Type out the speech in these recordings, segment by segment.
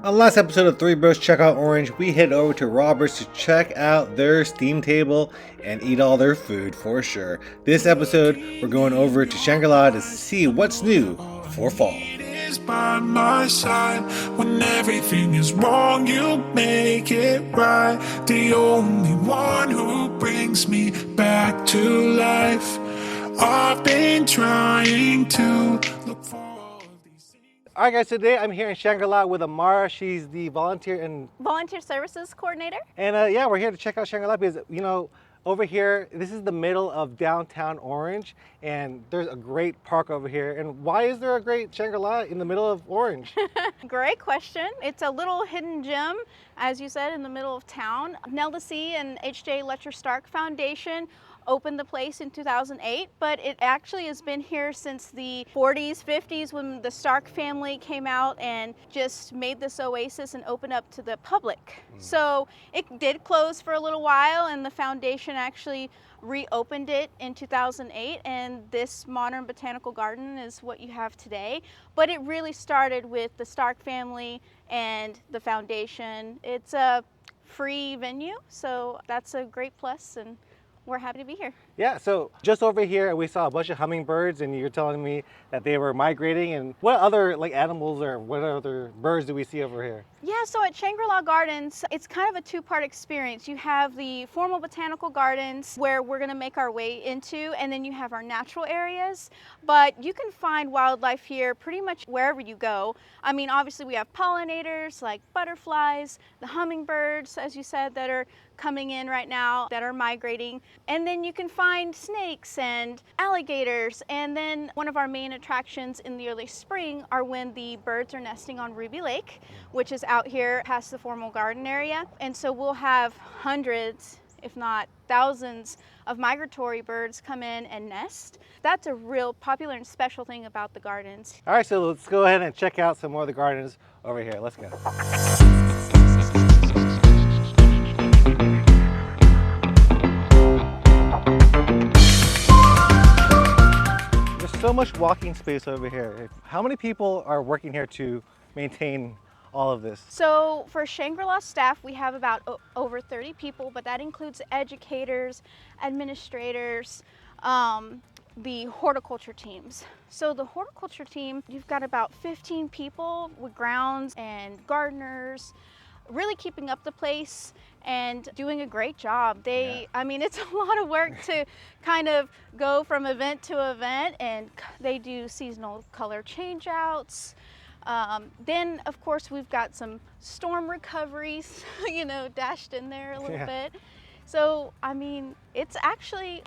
On the last episode of Three Bros Check Out Orange, we head over to Roberts to check out their Steam table and eat all their food for sure. This episode, we're going over to Shangri to see what's new for fall. By my side when everything is wrong, you make it right. The only one who brings me back to life. I've been trying to look for all these things. All right, guys, today I'm here in Shangri with Amara. She's the volunteer services coordinator. and yeah, we're here to check out Shangri because, over here, this is the middle of downtown Orange, and there's a great park over here. And why is there a great Shangri in the middle of Orange? Great question. It's a little hidden gem, as you said, in the middle of town. Nelda C. and H.J. Letcher Stark Foundation opened the place in 2008, but it actually has been here since the 40s, 50s, when the Stark family came out and just made this oasis and opened up to the public. So it did close for a little while, and the foundation actually reopened it in 2008, and this modern botanical garden is what you have today. But it really started with the Stark family and the foundation. It's a free venue, so that's a great plus, and we're happy to be here. Yeah, so just over here we saw a bunch of hummingbirds, and you're telling me that they were migrating. And what other animals or what other birds do we see over here? Yeah, so at Shangri-La Gardens, it's kind of a two-part experience. You have the formal botanical gardens where we're going to make our way into, and then you have our natural areas. But you can find wildlife here pretty much wherever you go. I mean, obviously we have pollinators like butterflies, the hummingbirds, as you said, that are coming in right now, that are migrating. And then you can find snakes and alligators. And then one of our main attractions in the early spring are when the birds are nesting on Ruby Lake, which is out here past the formal garden area. And so we'll have hundreds, if not thousands, of migratory birds come in and nest. That's a real popular and special thing about the gardens. All right, so let's go ahead and check out some more of the gardens over here. Let's go. There's so much walking space over here. How many people are working here to maintain all of this? So for Shangri-La staff, we have about over 30 people, but that includes educators, administrators, the horticulture teams. So the horticulture team, you've got about 15 people with grounds and gardeners, really keeping up the place and doing a great job. I mean, it's a lot of work to kind of go from event to event, and they do seasonal color change outs. Then of course we've got some storm recoveries, dashed in there a little bit. So, I mean, it's actually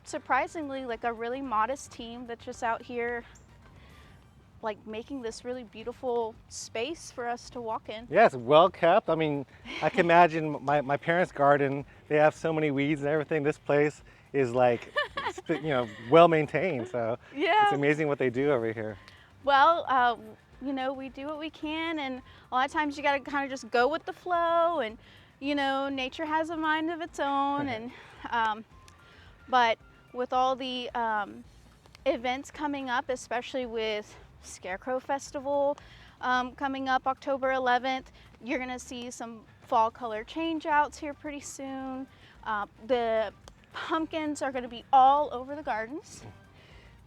surprisingly like a really modest team that's just out here like making this really beautiful space for us to walk in. Yeah, it's well kept. I mean, I can imagine my parents' garden, they have so many weeds and everything. This place is like, well maintained. So it's amazing what they do over here. Well, we do what we can, and a lot of times you got to kind of just go with the flow, and nature has a mind of its own. And but with all the events coming up, especially with Scarecrow Festival coming up October 11th, you're gonna see some fall color change outs here pretty soon. The pumpkins are gonna be all over the gardens,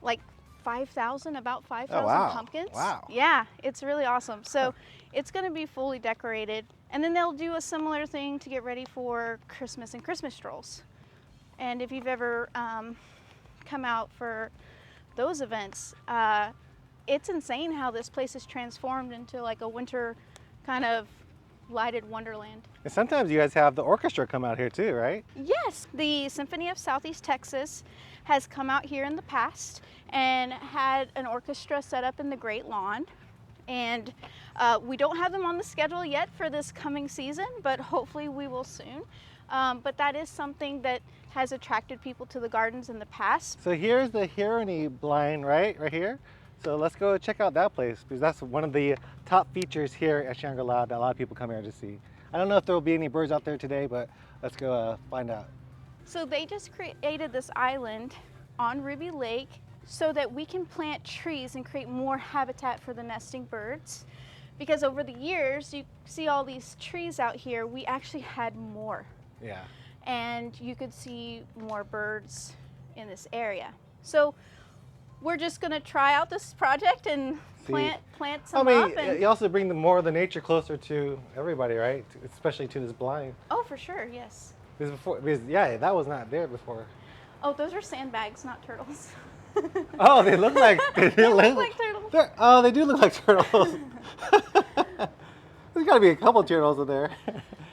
like about 5,000 pumpkins. Wow. Yeah, it's really awesome. So it's going to be fully decorated. And then they'll do a similar thing to get ready for Christmas and Christmas strolls. And if you've ever come out for those events, it's insane how this place is transformed into like a winter kind of lighted wonderland. And sometimes you guys have the orchestra come out here too, right? Yes, the Symphony of Southeast Texas has come out here in the past and had an orchestra set up in the Great Lawn. And we don't have them on the schedule yet for this coming season, but hopefully we will soon. But that is something that has attracted people to the gardens in the past. So here's the Hironi blind, right here. So let's go check out that place, because that's one of the top features here at Shangri-La that a lot of people come here to see. I don't know if there will be any birds out there today, but let's go find out. So they just created this island on Ruby Lake so that we can plant trees and create more habitat for the nesting birds. because over the years, you see all these trees out here, we actually had more. Yeah. And you could see more birds in this area. So we're just gonna try out this project and plant some up. And you also bring more of the nature closer to everybody, right? Especially to this blind. oh, for sure, yes. Because yeah, that was not there before. Oh, those are sandbags, not turtles. Oh, they look like They look like turtles. Oh, they do look like turtles. There's got to be a couple turtles in there.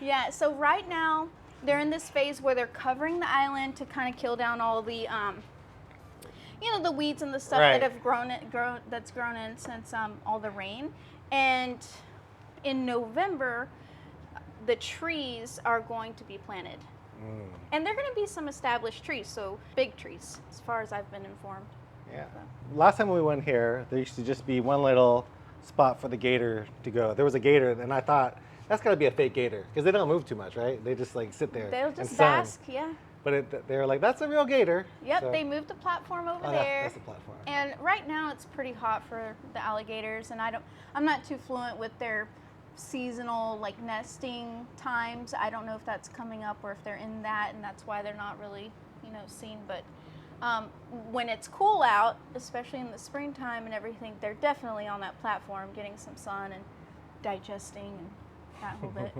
Yeah. So right now they're in this phase where they're covering the island to kind of kill down all the, the weeds and the stuff Right. that have grown in since all the rain. And in November, the trees are going to be planted. And they're going to be some established trees, so big trees, as far as I've been informed. Yeah. Last time we went here, there used to just be one little spot for the gator to go. There was a gator, and I thought that's got to be a fake gator because they don't move too much, right? They just like sit there. They'll and just sun. bask, yeah. But they were like, that's a real gator. Yep, So- they moved the platform over Oh, there. that's the platform. And right now it's pretty hot for the alligators, and I'm not too fluent with their seasonal like nesting times. I don't know if that's coming up or if they're in that, and that's why they're not really seen. But when it's cool out, especially in the springtime and everything, they're definitely on that platform getting some sun and digesting and that whole bit.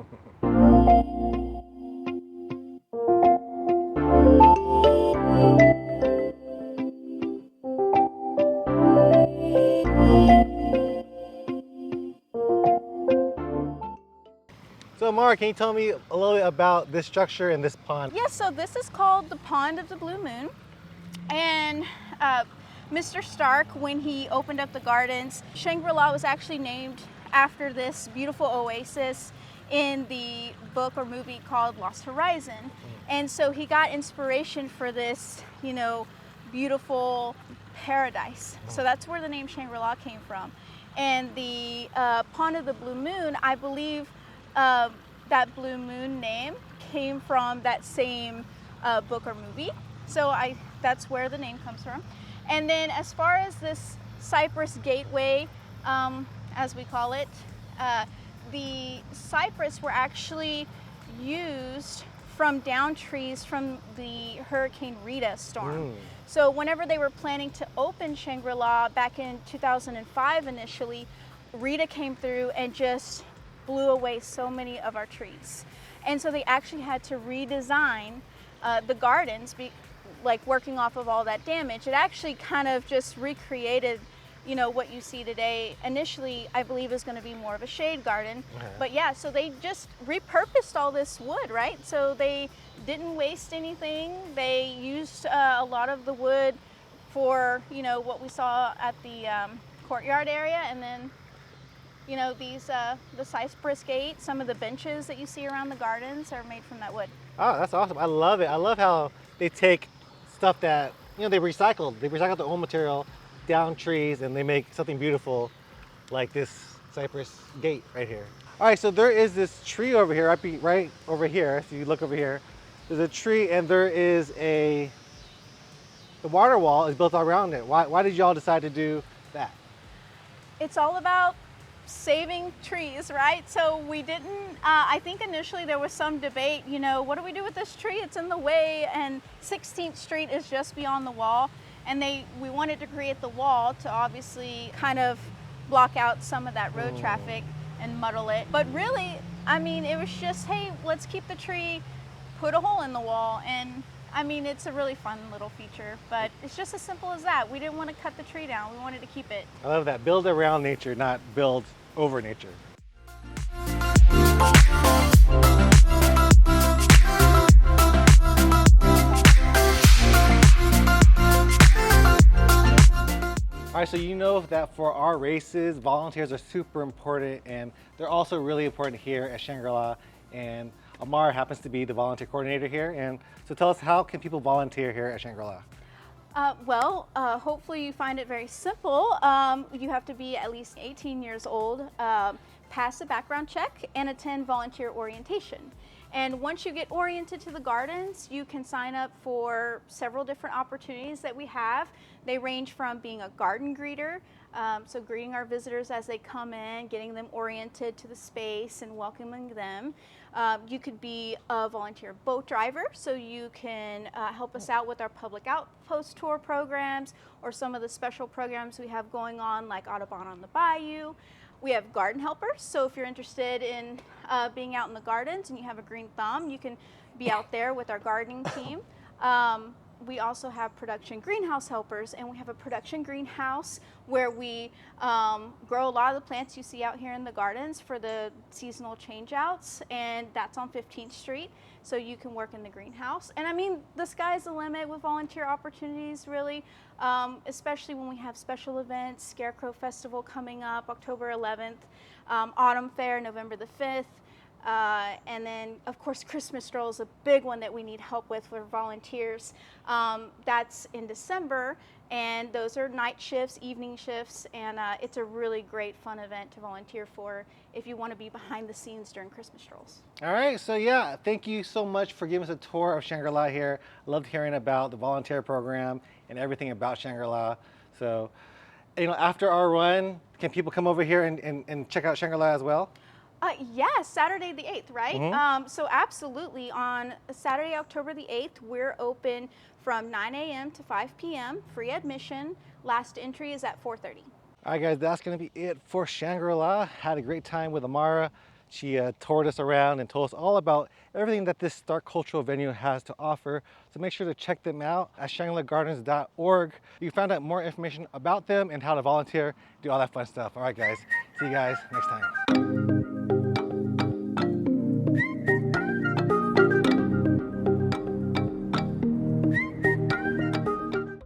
So, Amara, can you tell me a little bit about this structure and this pond? Yes, so this is called the Pond of the Blue Moon. And Mr. Stark, when he opened up the gardens, Shangri-La was actually named after this beautiful oasis in the book or movie called Lost Horizon. And so he got inspiration for this, beautiful paradise. So that's where the name Shangri-La came from. And the Pond of the Blue Moon, I believe that Blue Moon name came from that same book or movie. So that's where the name comes from. And then as far as this cypress gateway, as we call it, the cypress were actually used from down trees from the Hurricane Rita storm. So whenever they were planning to open Shangri-La back in 2005 initially, Rita came through and just blew away so many of our trees. And so they actually had to redesign the gardens, like working off of all that damage. It actually kind of just recreated what you see today. Initially, I believe is going to be more of a shade garden. But yeah, so they just repurposed all this wood, right? So they didn't waste anything. They used a lot of the wood for, what we saw at the courtyard area. And then, the cypress gate, some of the benches that you see around the gardens are made from that wood. Oh, that's awesome. I love it. I love how they take stuff that, they recycled. They recycled their own material down trees and they make something beautiful like this cypress gate right here. All right, so there is this tree over here, right over here. If you look over here, there's a tree and there is the water wall is built around it. Why did y'all decide to do that? It's all about saving trees, right? So we didn't, I think initially there was some debate, what do we do with this tree? It's in the way, and 16th Street is just beyond the wall. And we wanted to create the wall to obviously kind of block out some of that road traffic and muddle it. But really, it was just, hey, let's keep the tree, put a hole in the wall. And it's a really fun little feature, but it's just as simple as that. We didn't want to cut the tree down. We wanted to keep it. I love that. Build around nature, not build over nature. All right, so that for our races, volunteers are super important, and they're also really important here at Shangri-La. And Amara happens to be the volunteer coordinator here. And so tell us, how can people volunteer here at Shangri-La? Hopefully you find it very simple. You have to be at least 18 years old, pass a background check, and attend volunteer orientation. And once you get oriented to the gardens, you can sign up for several different opportunities that we have. They range from being a garden greeter, So greeting our visitors as they come in, getting them oriented to the space and welcoming them. You could be a volunteer boat driver, so you can help us out with our public outpost tour programs or some of the special programs we have going on, like Audubon on the Bayou. We have garden helpers, so if you're interested in being out in the gardens and you have a green thumb, you can be out there with our gardening team. We also have production greenhouse helpers, and we have a production greenhouse where we grow a lot of the plants you see out here in the gardens for the seasonal changeouts, and that's on 15th Street, so you can work in the greenhouse. And I mean, the sky's the limit with volunteer opportunities, really, especially when we have special events, Scarecrow Festival coming up October 11th, Autumn Fair November the 5th, and then, of course, Christmas Stroll is a big one that we need help with for volunteers. That's in December, and those are night shifts, evening shifts, and it's a really great, fun event to volunteer for if you want to be behind the scenes during Christmas Strolls. All right, so yeah, thank you so much for giving us a tour of Shangri-La here. I loved hearing about the volunteer program and everything about Shangri-La. So, after our run, can people come over here and check out Shangri-La as well? Yes, Saturday the 8th, right? So absolutely, on Saturday, October the 8th, we're open from 9 a.m. to 5 p.m., free admission. Last entry is at 4:30. All right, guys, that's going to be it for Shangri-La. Had a great time with Amara. She toured us around and told us all about everything that this Stark cultural venue has to offer. So make sure to check them out at shangrilagardens.org. You can find out more information about them and how to volunteer, do all that fun stuff. All right, guys. See you guys next time.